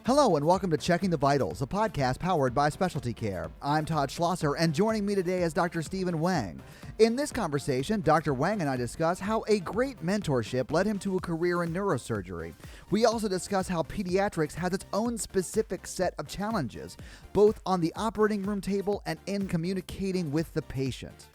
Hello and welcome to Checking the Vitals, a podcast powered by SpecialtyCare. I'm Todd Schlosser, and joining me today is Dr. Stephen Hwang. In this conversation, Dr. Hwang and I discuss how a great mentorship led him to a career in neurosurgery. We also discuss how pediatrics has its own specific set of challenges, both on the operating room table and in communicating with the patient.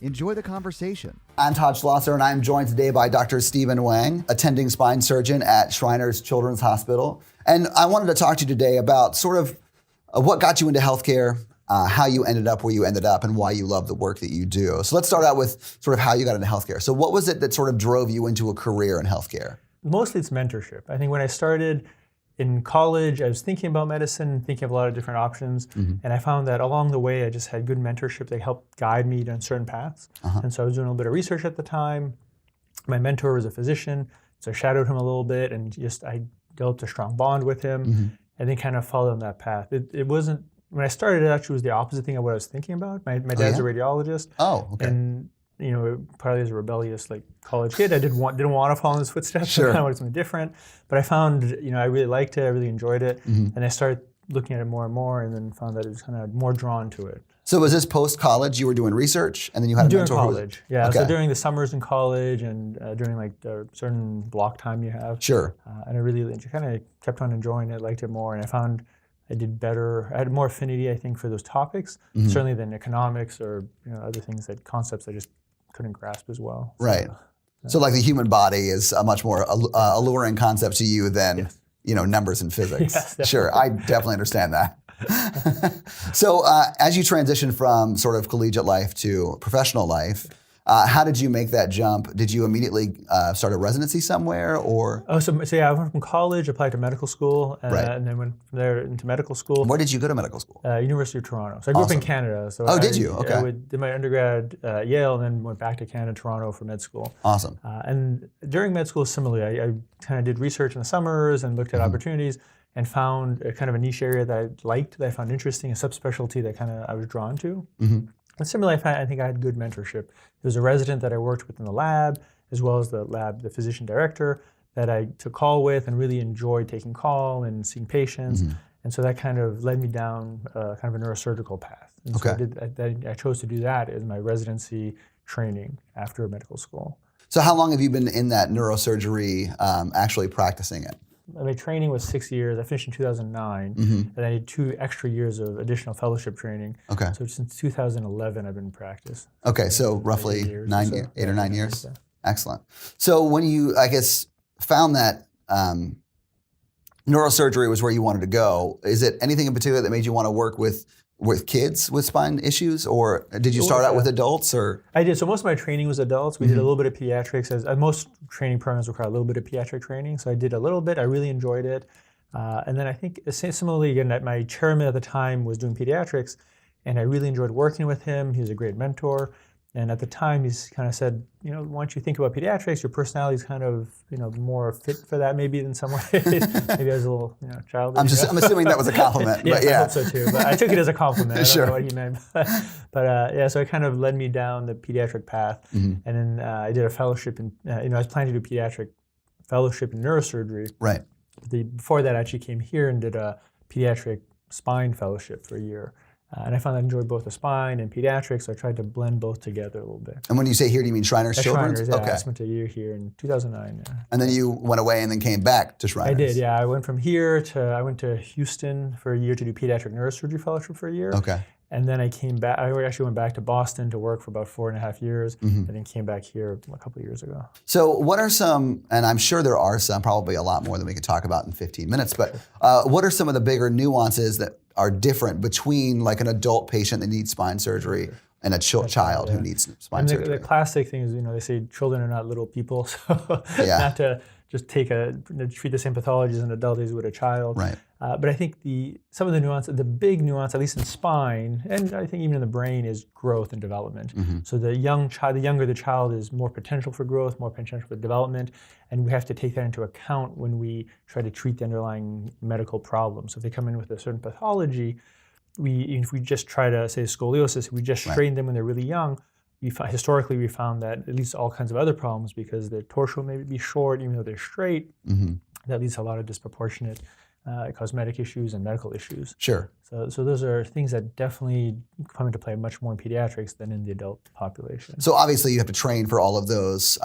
Enjoy the conversation. I'm Todd Schlosser, and I'm joined today by Dr. Stephen Hwang, attending spine surgeon at Shriners Children's Hospital. And I wanted to talk to you today about sort of what got you into healthcare, how you ended up where you ended up, and why you love the work that you do. So let's start out with sort of how you got into healthcare. So what was it that sort of drove you into a career in healthcare? Mostly it's mentorship. I think when I started in college, I was thinking about medicine, thinking of a lot of different options, and I found that along the way, I just had good mentorship that helped guide me down certain paths. And so I was doing a little bit of research at the time. My mentor was a physician, so I shadowed him a little bit, and I developed a strong bond with him, and then kind of followed on that path. It wasn't, when I started, it actually was the opposite thing of what I was thinking about. My dad's a radiologist. And partly as a rebellious college kid, I didn't want to follow in his footsteps. Sure. I kind of wanted something different. But I found, I really liked it. I really enjoyed it. And I started looking at it more and more, and then found that it was kind of more drawn to it. So was this post-college, you were doing research, and then you had a mentor? During college, yeah. Okay. So during the summers in college and during the certain block time you have. Sure. And I really kind of kept on enjoying it, liked it more, and I found I did better. I had more affinity, I think, for those topics, certainly than economics or other things, concepts I just couldn't grasp as well. Right. So the human body is a much more alluring concept to you than numbers and physics. Yes, sure, I definitely understand that. So as you transition from sort of collegiate life to professional life, how did you make that jump? Did you immediately start a residency somewhere, or? So I went from college, applied to medical school, and then went from there into medical school. Where did you go to medical school? University of Toronto. So I grew up in Canada. So did you? Okay. I did my undergrad at Yale, and then went back to Canada, Toronto for med school. Awesome. And during med school, similarly, I kind of did research in the summers and looked at opportunities, and found a kind of a niche area that I liked, that I found interesting, a subspecialty that kind of I was drawn to. And similarly, I think I had good mentorship. There was a resident that I worked with in the lab, as well as the physician director, that I took call with and really enjoyed taking call and seeing patients. And so that kind of led me down kind of a neurosurgical path. And so I chose to do that as my residency training after medical school. So how long have you been in that neurosurgery, actually practicing it? My training was 6 years. I finished in 2009, and I did 2 extra years of additional fellowship training. Okay. So since 2011, I've been in practice. Okay, so roughly 8 or 9 years. Yeah. Excellent. So when you, I guess, found that neurosurgery was where you wanted to go, is it anything in particular that made you want to work with kids with spine issues, or did you start out with adults? Or I did. So most of my training was adults. We did a little bit of pediatrics. As most training programs require a little bit of pediatric training, so I did a little bit. I really enjoyed it. And then I think similarly, again, that my chairman at the time was doing pediatrics, and I really enjoyed working with him. He was a great mentor. And at the time, he's kind of said, once you think about pediatrics, your personality is kind of, more fit for that maybe in some ways. Maybe I was a little, childish. I'm assuming that was a compliment. Yes, but yeah. I hope so too. But I took it as a compliment. Sure. I don't know what he meant. But so it kind of led me down the pediatric path. And then I did a fellowship in, I was planning to do pediatric fellowship in neurosurgery. Right. Before that, I actually came here and did a pediatric spine fellowship for a year. And I found I enjoyed both the spine and pediatrics, so I tried to blend both together a little bit. And when you say here, do you mean Shriners Children's? Shriners, yeah. Okay. I spent a year here in 2009. Yeah. And then you went away and then came back to Shriners? I did, yeah. I went from here I went to Houston for a year to do pediatric neurosurgery fellowship for a year. Okay. And then I came back. I actually went back to Boston to work for about 4.5 years, and then came back here a couple of years ago. So what are some, and I'm sure there are some, probably a lot more than we could talk about in 15 minutes, but what are some of the bigger nuances that are different between an adult patient that needs spine surgery and a child who needs spine surgery? The classic thing is, they say children are not little people, so not to just treat the same pathology as an adult as you would a child. Right. But I think some of the nuance, the big nuance, at least in spine, and I think even in the brain, is growth and development. So the younger the child is, more potential for growth, more potential for development, and we have to take that into account when we try to treat the underlying medical problem. So if they come in with a certain pathology, if we just try to say scoliosis, we just straighten them when they're really young. Historically, we found that it leads to all kinds of other problems because their torso may be short, even though they're straight. That leads to a lot of disproportionate cosmetic issues and medical issues. Sure. So those are things that definitely come into play much more in pediatrics than in the adult population. So obviously you have to train for all of those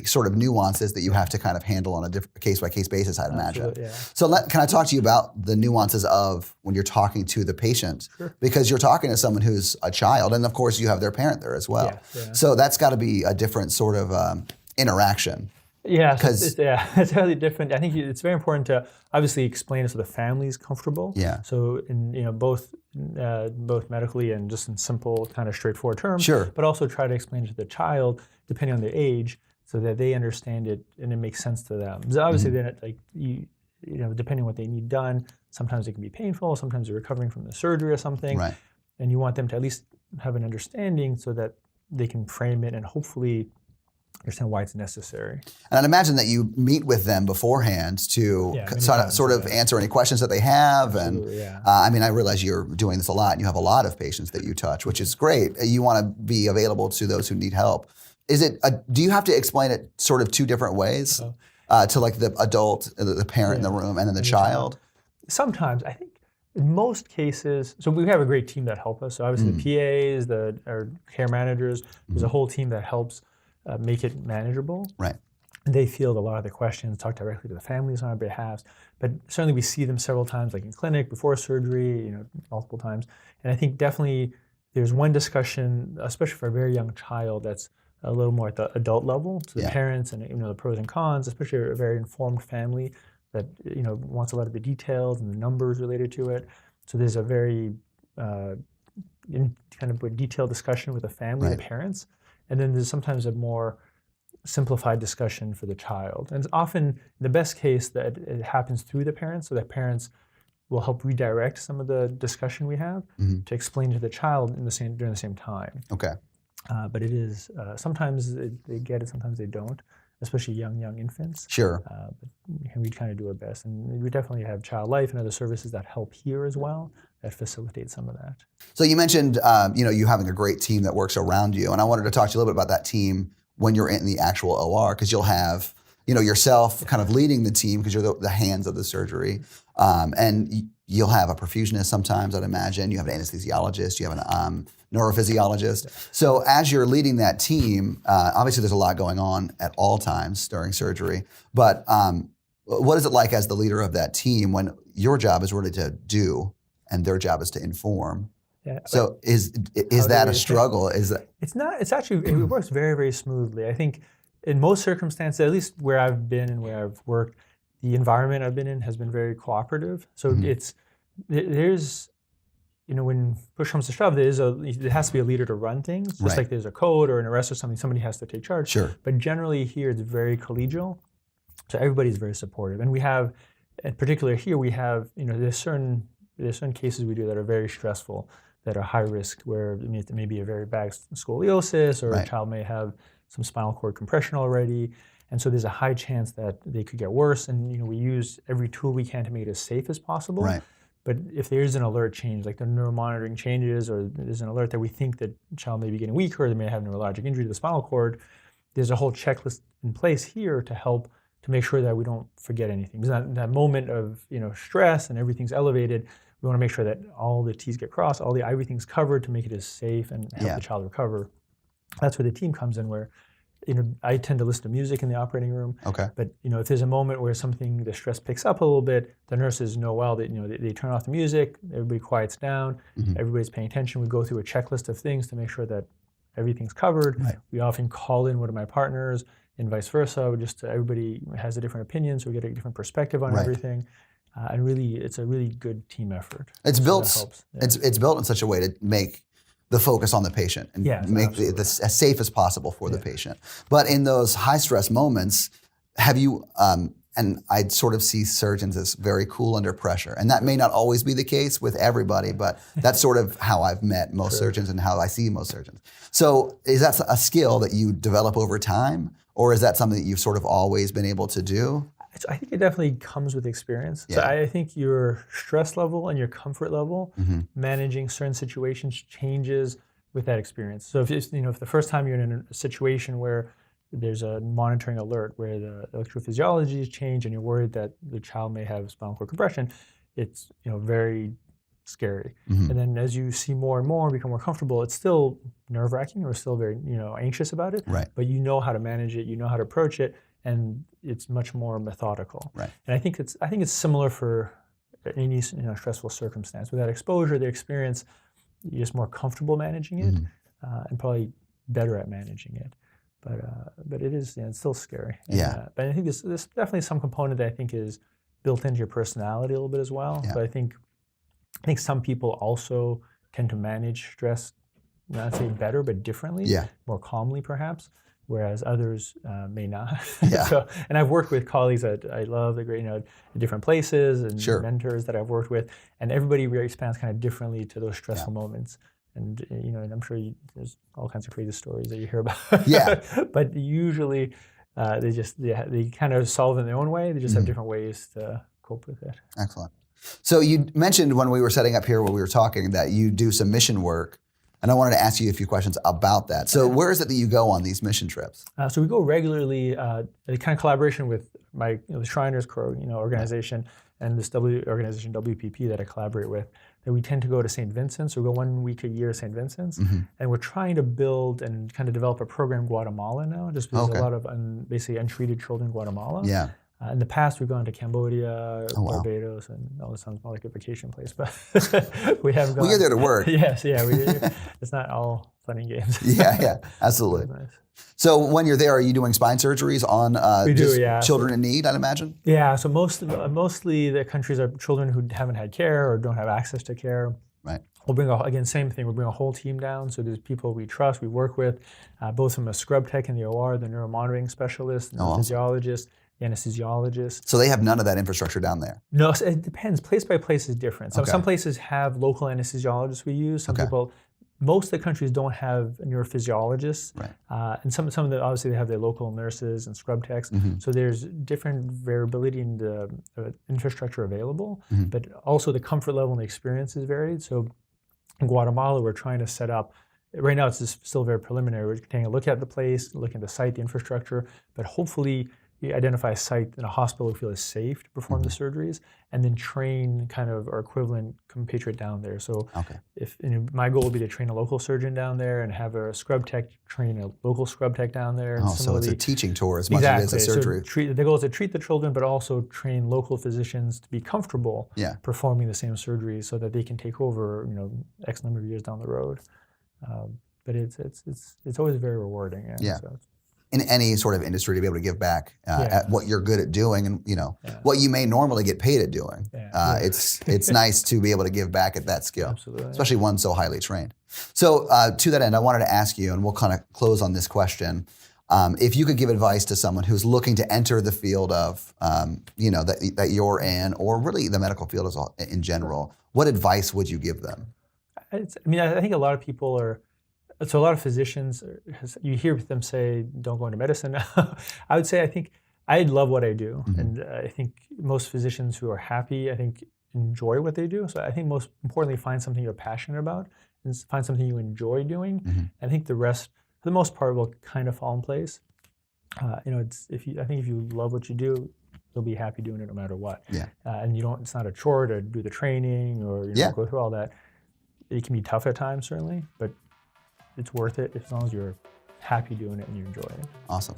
sort of nuances that you have to kind of handle on a case-by-case basis, I'd imagine. Yeah. So can I talk to you about the nuances of when you're talking to the patient? Sure. Because you're talking to someone who's a child, and of course you have their parent there as well. Yeah. So that's got to be a different sort of interaction. Yeah, it's really different. I think it's very important to obviously explain it so the family's comfortable. Yeah. So in both medically and just in simple kind of straightforward terms. Sure. But also try to explain it to the child depending on their age so that they understand it and it makes sense to them. Because obviously then depending on what they need done, sometimes it can be painful. Sometimes they're recovering from the surgery or something. Right. And you want them to at least have an understanding so that they can frame it and hopefully understand why it's necessary. And I'd imagine that you meet with them beforehand to sort of answer any questions that they have. Absolutely, and I realize you're doing this a lot and you have a lot of patients that you touch, which is great. You want to be available to those who need help. Do you have to explain it sort of two different ways to like the adult, the parent in the room, and then the child? Sometimes, I think in most cases, so we have a great team that help us. So obviously the PAs, our care managers, there's a whole team that helps make it manageable. Right. They field a lot of the questions, talk directly to the families on our behalf. But certainly we see them several times, like in clinic, before surgery, multiple times. And I think definitely there's one discussion, especially for a very young child, that's a little more at the adult level, to the parents and the pros and cons, especially a very informed family that wants a lot of the details and the numbers related to it. So there's a very kind of a detailed discussion with the family, the parents. And then there's sometimes a more simplified discussion for the child. And it's often, the best case, that it happens through the parents, so that parents will help redirect some of the discussion we have to explain to the child during the same time. Okay. But it is, sometimes they get it, sometimes they don't, especially young infants. Sure. But we kind of do our best. And we definitely have Child Life and other services that help here as well, that facilitate some of that. So you mentioned, you having a great team that works around you, and I wanted to talk to you a little bit about that team when you're in the actual OR, because you'll have, yourself kind of leading the team because you're the hands of the surgery, and you'll have a perfusionist sometimes, I'd imagine. You have an anesthesiologist, you have an neurophysiologist. So as you're leading that team, obviously there's a lot going on at all times during surgery, but what is it like as the leader of that team when your job is really to do and their job is to inform? Yeah. So is that a struggle? It's not. It's actually, it works very, very smoothly. I think in most circumstances, at least where I've been and where I've worked, the environment I've been in has been very cooperative. So there's, when push comes to shove, there has to be a leader to run things. Just like there's a code or an arrest or something, somebody has to take charge. Sure. But generally here, it's very collegial. So everybody's very supportive. And we have, in particular here, we have, there's certain cases we do that are very stressful, that are high risk, where it may be a very bad scoliosis, or a child may have some spinal cord compression already. And so there's a high chance that they could get worse. And we use every tool we can to make it as safe as possible. Right. But if there's an alert change, like the neuromonitoring changes, or there's an alert that we think that the child may be getting weaker, or they may have neurologic injury to the spinal cord, there's a whole checklist in place here to help to make sure that we don't forget anything. Because that moment of stress and everything's elevated, we want to make sure that all the T's get crossed, everything's covered to make it as safe and help the child recover. That's where the team comes in, where I tend to listen to music in the operating room. Okay. But if there's a moment where the stress picks up a little bit, the nurses know they turn off the music, everybody quiets down, everybody's paying attention. We go through a checklist of things to make sure that everything's covered. Right. We often call in one of my partners and vice versa. Everybody has a different opinion, so we get a different perspective on everything. And really, it's a really good team effort. It's built. It's built in such a way to make the focus on the patient and make it as safe as possible for the patient. But in those high stress moments, have you? And I sort of see surgeons as very cool under pressure, and that may not always be the case with everybody, but that's sort of how I've met most surgeons and how I see most surgeons. So, is that a skill that you develop over time, or is that something that you've sort of always been able to do? I think it definitely comes with experience. Yeah. So I think your stress level and your comfort level managing certain situations changes with that experience. So if the first time you're in a situation where there's a monitoring alert where the electrophysiology is changed and you're worried that the child may have spinal cord compression, it's very scary. And then as you see more and more, become more comfortable, it's still nerve-wracking or still very anxious about it. Right. But you know how to manage it, you know how to approach it, and it's much more methodical. Right. And I think it's similar for any stressful circumstance. With that exposure, the experience, you're just more comfortable managing it, and probably better at managing it. But it is it's still scary. And, but I think there's definitely some component that I think is built into your personality a little bit as well. Yeah. But I think some people also tend to manage stress, not say better, but differently, more calmly perhaps, whereas others may not. Yeah. And I've worked with colleagues that I love, at different places, and mentors that I've worked with, and everybody responds kind of differently to those stressful moments. And and I'm sure there's all kinds of crazy stories that you hear about. Yeah. But usually they kind of solve it in their own way. They just have different ways to cope with it. Excellent. So you mentioned when we were setting up here, when we were talking, that you do some mission work, and I wanted to ask you a few questions about that. So where is it that you go on these mission trips? So we go regularly, in kind of collaboration with my the Shriners organization and this organization WPP that I collaborate with. That we tend to go to St. Vincent's. So we go 1 week a year to St. Vincent's, and we're trying to build and kind of develop a program in Guatemala now. Just because there's a lot of basically untreated children in Guatemala. Yeah. In the past, we've gone to Cambodia, Barbados, and all this sounds more like a vacation place, but we haven't gone. Well, you're there to work. Yes, it's not all fun and games. Yeah, absolutely. Nice. So when you're there, are you doing spine surgeries on children in need, I'd imagine? Yeah, so mostly the countries are children who haven't had care or don't have access to care. Right. We'll bring same thing. We'll bring a whole team down. So there's people we trust, we work with, both from a scrub tech in the OR, the neuromonitoring specialist, the physiologist, the anesthesiologist. So they have none of that infrastructure down there? No, so it depends. Place by place is different. So some places have local anesthesiologists we use. Some people. Most of the countries don't have neurophysiologists, and some of them obviously they have their local nurses and scrub techs. So there's different variability in the infrastructure available, but also the comfort level and the experience is varied. So in Guatemala, we're trying to set up. Right now, it's just still very preliminary. We're taking a look at the place, looking at the site, the infrastructure, but hopefully you identify a site in a hospital we feel is safe to perform the surgeries, and then train kind of our equivalent compatriot down there. So if my goal would be to train a local surgeon down there and have a scrub tech train a local scrub tech down there. And so it's a teaching tour as much as it is a surgery. So the goal is to treat the children, but also train local physicians to be comfortable performing the same surgeries so that they can take over, X number of years down the road. But it's always very rewarding. So in any sort of industry to be able to give back at what you're good at doing and what you may normally get paid at doing. It's nice to be able to give back at that skill, especially one so highly trained. So to that end, I wanted to ask you, and we'll kind of close on this question, if you could give advice to someone who's looking to enter the field of that you're in, or really the medical field in general, what advice would you give them? I think a lot of people are. So a lot of physicians, you hear them say, don't go into medicine. I would say I think I love what I do. And I think most physicians who are happy, I think, enjoy what they do. So I think most importantly, find something you're passionate about and find something you enjoy doing. I think the rest, for the most part, will kind of fall in place. If you love what you do, you'll be happy doing it no matter what. And it's not a chore to do the training or go through all that. It can be tough at times, certainly, but it's worth it as long as you're happy doing it and you enjoy it. Awesome.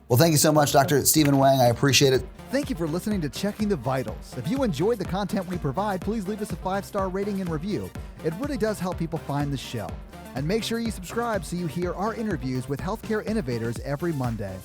Well, thank you so much, Dr. Stephen Hwang. I appreciate it. Thank you for listening to Checking the Vitals. If you enjoyed the content we provide, please leave us a 5-star rating and review. It really does help people find the show. And make sure you subscribe so you hear our interviews with healthcare innovators every Monday.